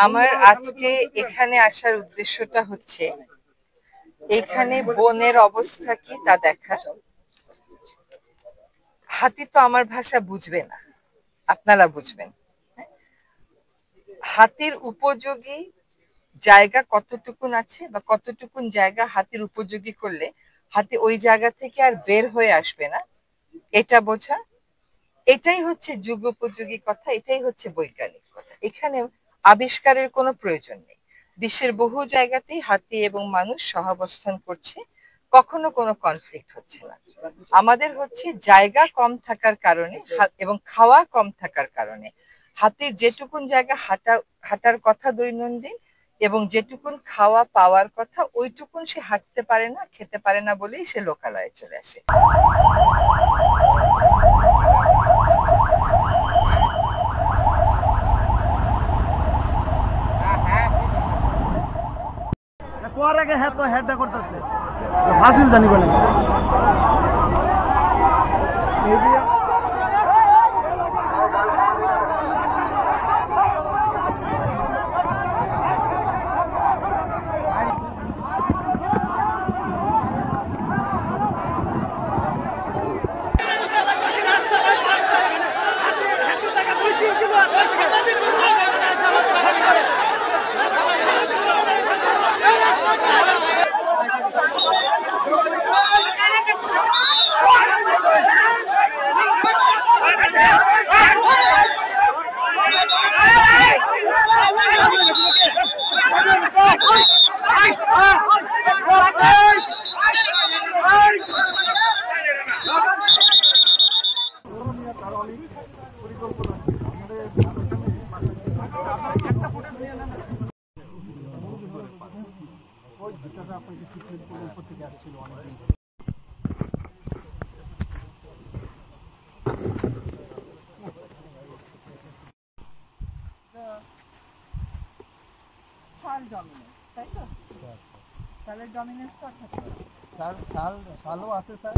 আমার আজকে এখানে আসার উদ্দেশ্যটা হচ্ছে এখানে বনের অবস্থা কি তা দেখা। হাতি তো আমার ভাষা বুঝবে না, আপনারা বুঝবেন। হাতির উপযোগী জায়গা কতটুকুন আছে বা কতটুকুন জায়গা হাতির উপযোগী করলে হাতি ওই জায়গা থেকে আর বের হয়ে আসবে না, এটা বোঝা। এটাই হচ্ছে যুগোপযোগী কথা, এটাই হচ্ছে বৈজ্ঞানিক কথা। এখানে আবিষ্কারের কোনো প্রয়োজন নেই। বিশ্বের বহু জায়গাতেই হাতি এবং মানুষ সহাবস্থান করছে, কখনো কোনো কনফ্লিক্ট হচ্ছে না। আমাদের হচ্ছে জায়গা কম থাকার কারণে এবং খাওয়া কম থাকার কারণে হাতির যেটুকুন জায়গা হাঁটার কথা দৈনন্দিন এবং যেটুকুন খাওয়া পাওয়ার কথা ওইটুকুন সে হাঁটতে পারে না, খেতে পারে না বলেই সে লোকালয়ে চলে আসে। কোয়ার আগে হ্যাঁ তো হেডটা করতেছে ফাসিল জানি বলে তাই তো শালের ডমিনেন্স তো থাকে। শালও আছে স্যার।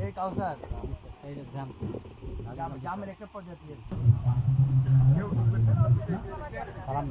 এই কাউসার এই গ্রামের একটা প্রজাতি সালাম